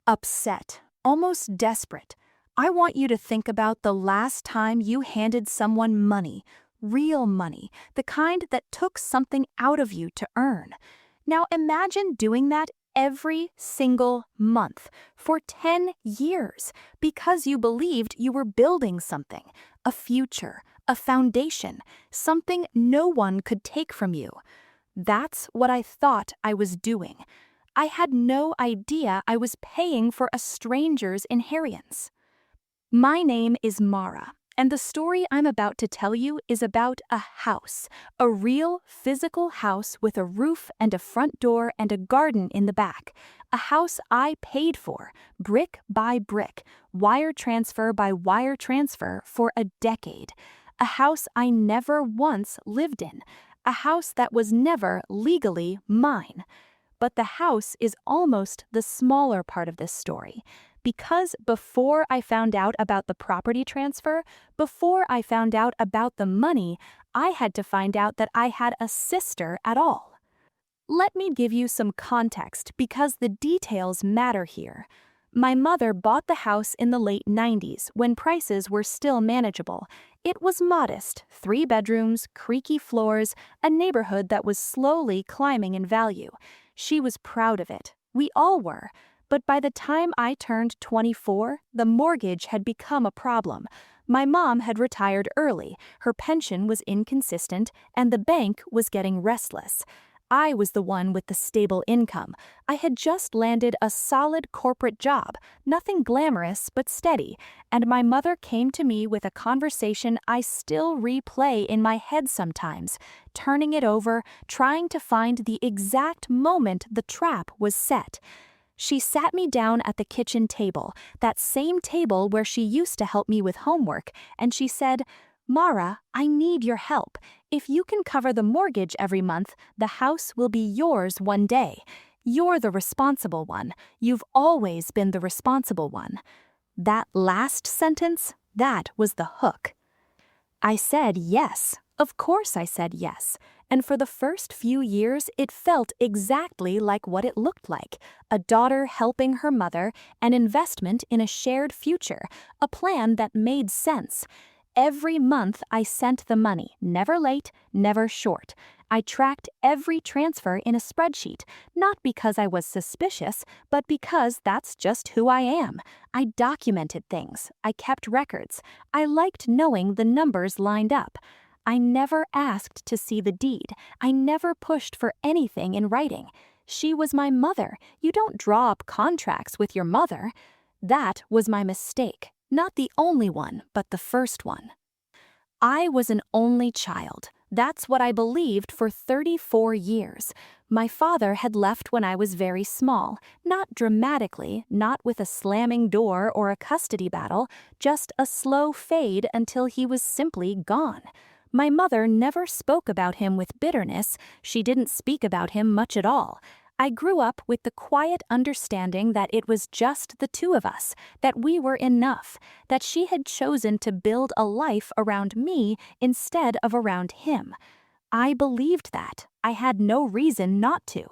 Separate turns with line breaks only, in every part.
Upset, almost desperate. I want you to think about the last time you handed someone money, real money, the kind that took something out of you to earn. Now imagine doing that every single month for 10 years because you believed you were building something, a future, a foundation, something no one could take from you. That's what I thought I was doing. I had no idea I was paying for a stranger's inheritance. My name is Mara, and the story I'm about to tell you is about a house, a real physical house with a roof and a front door and a garden in the back. A house I paid for, brick by brick, wire transfer by wire transfer for a decade. A house I never once lived in. A house that was never legally mine. But the house is almost the smaller part of this story. Because before I found out about the property transfer, before I found out about the money, I had to find out that I had a sister at all. Let me give you some context because the details matter here. My mother bought the house in the late 90s when prices were still manageable. It was modest, 3 bedrooms, creaky floors, a neighborhood that was slowly climbing in value. She was proud of it. We all were. But by the time I turned 24, the mortgage had become a problem. My mom had retired early, her pension was inconsistent, and the bank was getting restless. I was the one with the stable income. I had just landed a solid corporate job, nothing glamorous but steady, and my mother came to me with a conversation I still replay in my head sometimes, turning it over, trying to find the exact moment the trap was set. She sat me down at the kitchen table, that same table where she used to help me with homework, and she said, "Mara, I need your help. If you can cover the mortgage every month, the house will be yours one day. You're the responsible one. You've always been the responsible one." That last sentence, that was the hook. I said yes. Of course I said yes. And for the first few years, it felt exactly like what it looked like. A daughter helping her mother, an investment in a shared future, a plan that made sense. Every month I sent the money, never late, never short. I tracked every transfer in a spreadsheet, not because I was suspicious, but because that's just who I am. I documented things. I kept records. I liked knowing the numbers lined up. I never asked to see the deed. I never pushed for anything in writing. She was my mother. You don't draw up contracts with your mother. That was my mistake. Not the only one, but the first one. I was an only child. That's what I believed for 34 years. My father had left when I was very small, not dramatically, not with a slamming door or a custody battle, just a slow fade until he was simply gone. My mother never spoke about him with bitterness. She didn't speak about him much at all. I grew up with the quiet understanding that it was just the two of us, that we were enough, that she had chosen to build a life around me instead of around him. I believed that. I had no reason not to.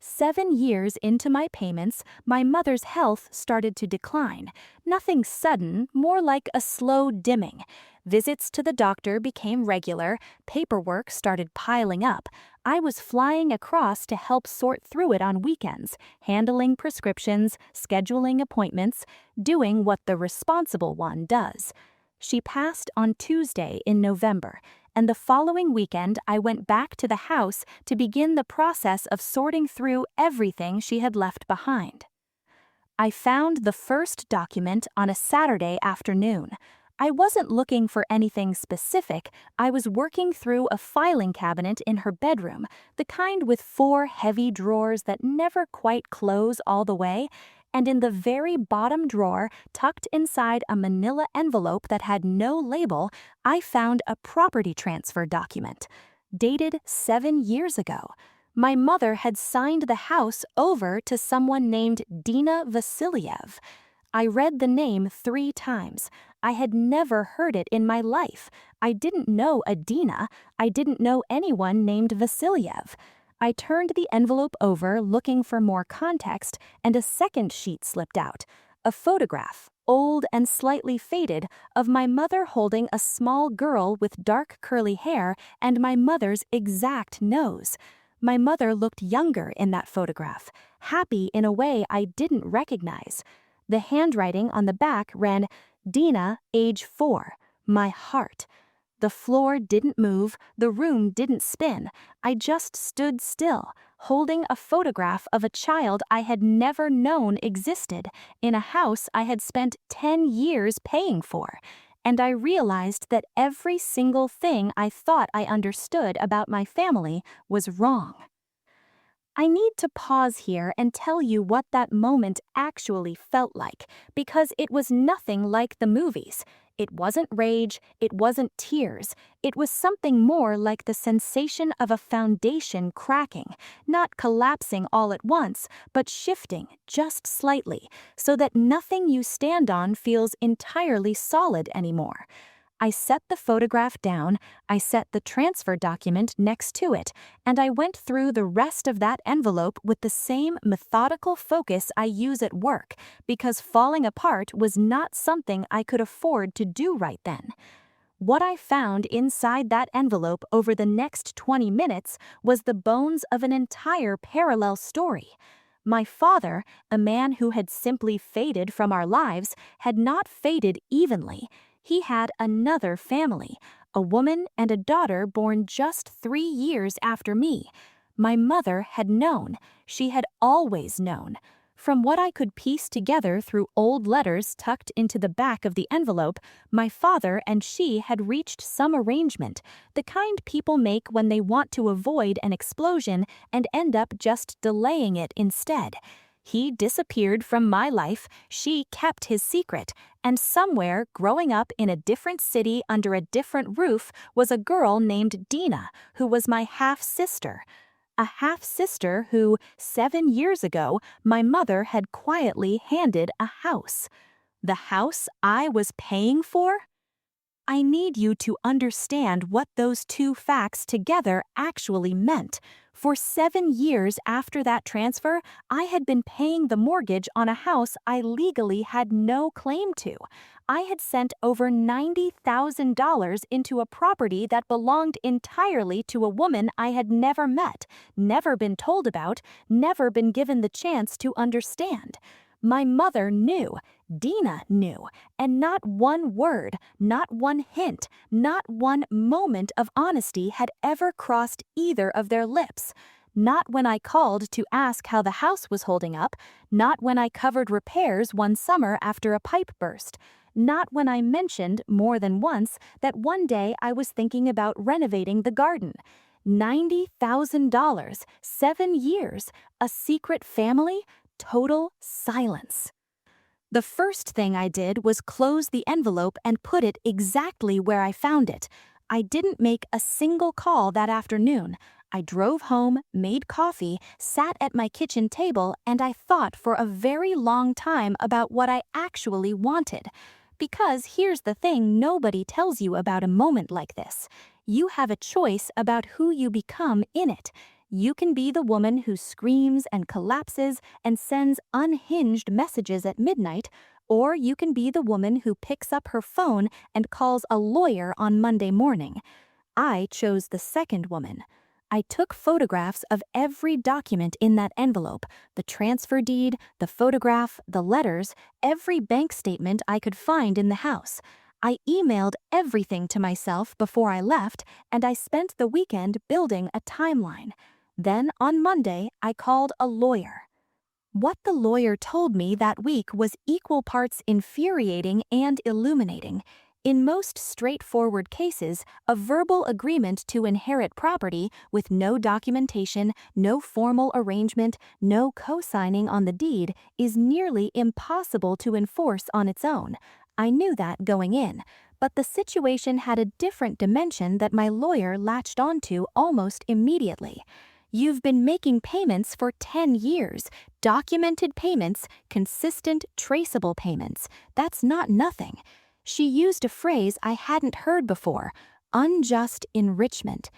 7 years into my payments, my mother's health started to decline. Nothing sudden, more like a slow dimming. Visits to the doctor became regular, paperwork started piling up. I was flying across to help sort through it on weekends, handling prescriptions, scheduling appointments, doing what the responsible one does. She passed on Tuesday in November, and the following weekend I went back to the house to begin the process of sorting through everything she had left behind. I found the first document on a Saturday afternoon. I wasn't looking for anything specific. I was working through a filing cabinet in her bedroom, the kind with 4 heavy drawers that never quite close all the way, and in the very bottom drawer, tucked inside a manila envelope that had no label, I found a property transfer document, dated 7 years ago. My mother had signed the house over to someone named Dina Vasilyev. I read the name 3 times. I had never heard it in my life. I didn't know a Dina. I didn't know anyone named Vasilyev. I turned the envelope over looking for more context, and a second sheet slipped out. A photograph, old and slightly faded, of my mother holding a small girl with dark curly hair and my mother's exact nose. My mother looked younger in that photograph, happy in a way I didn't recognize. The handwriting on the back read, "Dina, age 4, my heart." The floor didn't move, the room didn't spin. I just stood still, holding a photograph of a child I had never known existed, in a house I had spent 10 years paying for. And I realized that every single thing I thought I understood about my family was wrong. I need to pause here and tell you what that moment actually felt like, because it was nothing like the movies. It wasn't rage, it wasn't tears, it was something more like the sensation of a foundation cracking, not collapsing all at once, but shifting just slightly, so that nothing you stand on feels entirely solid anymore. I set the photograph down, I set the transfer document next to it, and I went through the rest of that envelope with the same methodical focus I use at work, because falling apart was not something I could afford to do right then. What I found inside that envelope over the next 20 minutes was the bones of an entire parallel story. My father, a man who had simply faded from our lives, had not faded evenly. He had another family, a woman and a daughter born just 3 years after me. My mother had known. She had always known. From what I could piece together through old letters tucked into the back of the envelope, my father and she had reached some arrangement, the kind people make when they want to avoid an explosion and end up just delaying it instead. He disappeared from my life, she kept his secret, and somewhere growing up in a different city under a different roof was a girl named Dina, who was my half-sister. A half-sister who, 7 years ago, my mother had quietly handed a house. The house I was paying for? I need you to understand what those two facts together actually meant. For 7 years after that transfer, I had been paying the mortgage on a house I legally had no claim to. I had sent over $90,000 into a property that belonged entirely to a woman I had never met, never been told about, never been given the chance to understand. My mother knew, Dina knew, and not one word, not one hint, not one moment of honesty had ever crossed either of their lips. Not when I called to ask how the house was holding up, not when I covered repairs one summer after a pipe burst, not when I mentioned more than once that one day I was thinking about renovating the garden. $90,000, 7 years, a secret family? Total silence. The first thing I did was close the envelope and put it exactly where I found it. I didn't make a single call that afternoon. I drove home, made coffee, sat at my kitchen table, and I thought for a very long time about what I actually wanted. Because here's the thing nobody tells you about a moment like this. You have a choice about who you become in it. You can be the woman who screams and collapses and sends unhinged messages at midnight, or you can be the woman who picks up her phone and calls a lawyer on Monday morning. I chose the second woman. I took photographs of every document in that envelope, the transfer deed, the photograph, the letters, every bank statement I could find in the house. I emailed everything to myself before I left, and I spent the weekend building a timeline. Then, on Monday, I called a lawyer. What the lawyer told me that week was equal parts infuriating and illuminating. In most straightforward cases, a verbal agreement to inherit property with no documentation, no formal arrangement, no co-signing on the deed is nearly impossible to enforce on its own. I knew that going in, but the situation had a different dimension that my lawyer latched onto almost immediately. You've been making payments for 10 years, documented payments, consistent, traceable payments. That's not nothing. She used a phrase I hadn't heard before, unjust enrichment.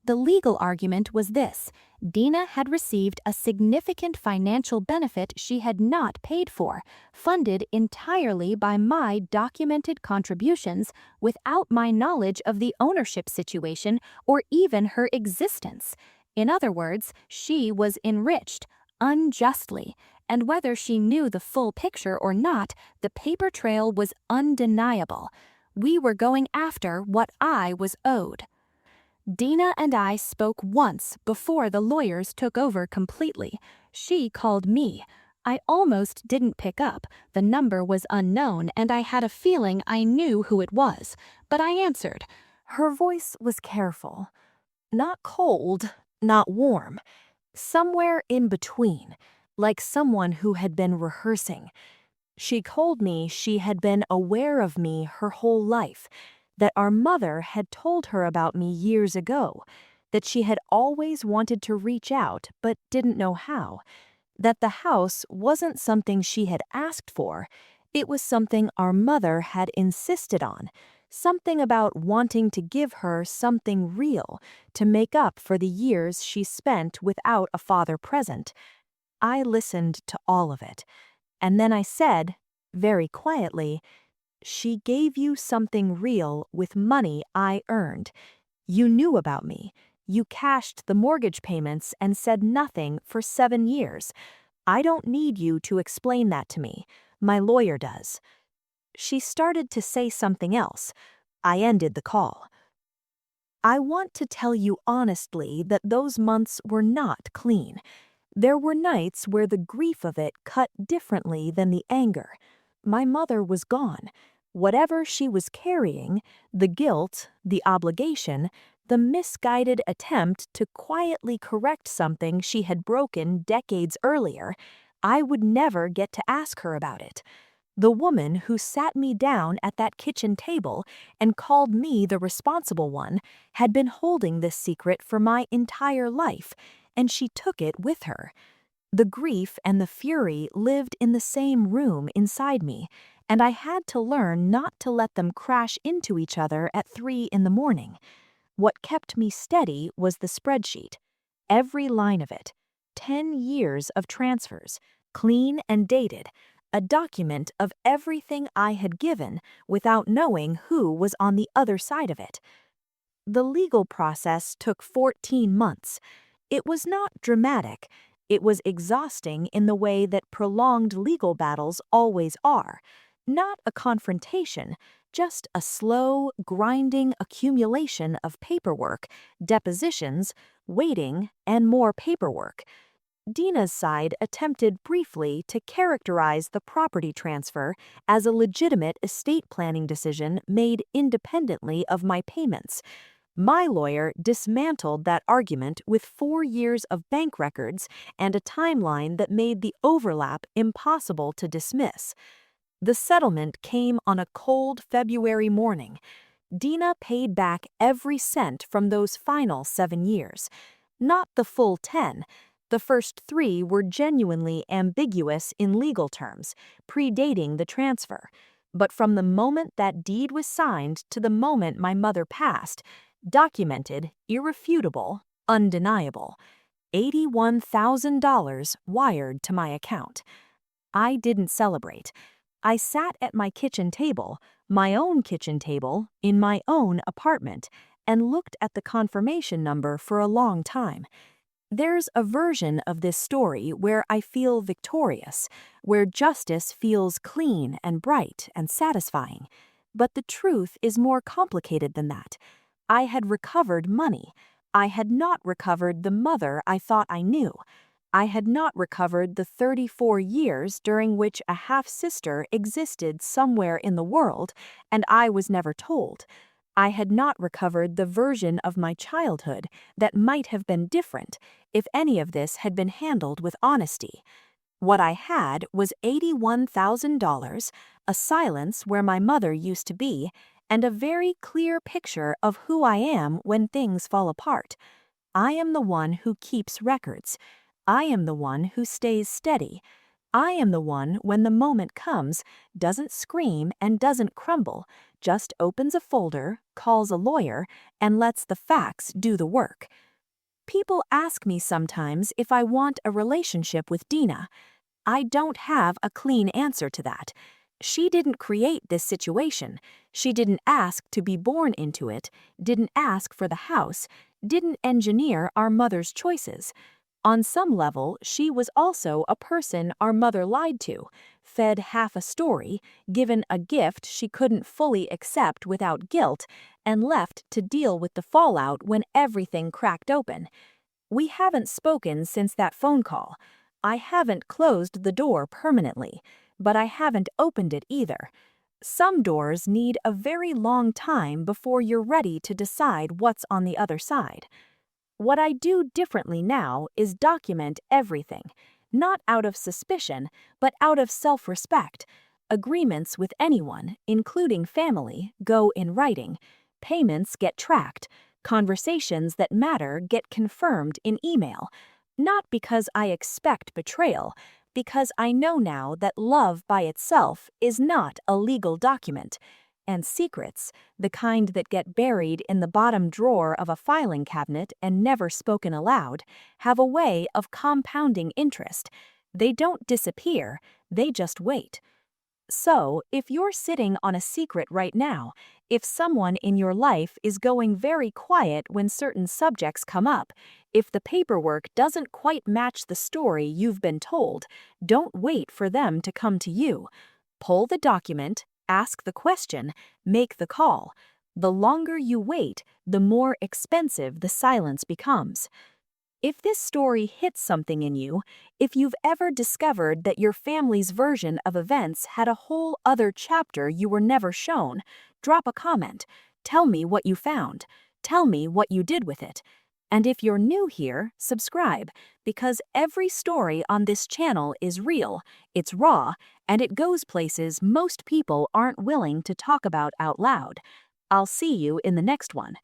The legal argument was this: Dina had received a significant financial benefit she had not paid for, funded entirely by my documented contributions without my knowledge of the ownership situation or even her existence. In other words, she was enriched unjustly, and whether she knew the full picture or not, the paper trail was undeniable. We were going after what I was owed. Dina and I spoke once before the lawyers took over completely. She called me. I almost didn't pick up. The number was unknown, and I had a feeling I knew who it was. But I answered. Her voice was careful. Not cold, not warm. Somewhere in between, like someone who had been rehearsing. She told me she had been aware of me her whole life, that our mother had told her about me years ago, that she had always wanted to reach out but didn't know how, that the house wasn't something she had asked for, it was something our mother had insisted on, something about wanting to give her something real to make up for the years she spent without a father present. I listened to all of it, and then I said, very quietly, "She gave you something real with money I earned. You knew about me. You cashed the mortgage payments and said nothing for 7 years. I don't need you to explain that to me. My lawyer does." She started to say something else. I ended the call. I want to tell you honestly that those months were not clean. There were nights where the grief of it cut differently than the anger. My mother was gone. Whatever she was carrying, the guilt, the obligation, the misguided attempt to quietly correct something she had broken decades earlier, I would never get to ask her about it. The woman who sat me down at that kitchen table and called me the responsible one had been holding this secret for my entire life, and she took it with her. The grief and the fury lived in the same room inside me, and I had to learn not to let them crash into each other at 3 in the morning. What kept me steady was the spreadsheet. Every line of it. 10 years of transfers, clean and dated, a document of everything I had given without knowing who was on the other side of it. The legal process took 14 months. It was not dramatic. It was exhausting in the way that prolonged legal battles always are. Not a confrontation, just a slow, grinding accumulation of paperwork, depositions, waiting, and more paperwork. Dina's side attempted briefly to characterize the property transfer as a legitimate estate planning decision made independently of my payments. My lawyer dismantled that argument with 4 years of bank records and a timeline that made the overlap impossible to dismiss. The settlement came on a cold February morning. Dina paid back every cent from those final 7 years. Not the full 10. The first 3 were genuinely ambiguous in legal terms, predating the transfer. But from the moment that deed was signed to the moment my mother passed, documented, irrefutable, undeniable. $81,000 wired to my account. I didn't celebrate. I sat at my kitchen table, my own kitchen table, in my own apartment, and looked at the confirmation number for a long time. There's a version of this story where I feel victorious, where justice feels clean and bright and satisfying. But the truth is more complicated than that. I had recovered money. I had not recovered the mother I thought I knew. I had not recovered the 34 years during which a half-sister existed somewhere in the world, and I was never told. I had not recovered the version of my childhood that might have been different if any of this had been handled with honesty. What I had was $81,000, a silence where my mother used to be, and a very clear picture of who I am when things fall apart. I am the one who keeps records. I am the one who stays steady. I am the one, when the moment comes, doesn't scream and doesn't crumble, just opens a folder, calls a lawyer, and lets the facts do the work. People ask me sometimes if I want a relationship with Dina. I don't have a clean answer to that. She didn't create this situation. She didn't ask to be born into it, didn't ask for the house, didn't engineer our mother's choices. On some level, she was also a person our mother lied to, fed half a story, given a gift she couldn't fully accept without guilt, and left to deal with the fallout when everything cracked open. We haven't spoken since that phone call. I haven't closed the door permanently, but I haven't opened it either. Some doors need a very long time before you're ready to decide what's on the other side. What I do differently now is document everything, not out of suspicion, but out of self-respect. Agreements with anyone, including family, go in writing. Payments get tracked. Conversations that matter get confirmed in email. Not because I expect betrayal, because I know now that love by itself is not a legal document. And secrets, the kind that get buried in the bottom drawer of a filing cabinet and never spoken aloud, have a way of compounding interest. They don't disappear, they just wait. So, if you're sitting on a secret right now, if someone in your life is going very quiet when certain subjects come up, if the paperwork doesn't quite match the story you've been told, don't wait for them to come to you. Pull the document, ask the question, make the call. The longer you wait, the more expensive the silence becomes. If this story hits something in you, if you've ever discovered that your family's version of events had a whole other chapter you were never shown, drop a comment. Tell me what you found. Tell me what you did with it. And if you're new here, subscribe, because every story on this channel is real, it's raw, and it goes places most people aren't willing to talk about out loud. I'll see you in the next one.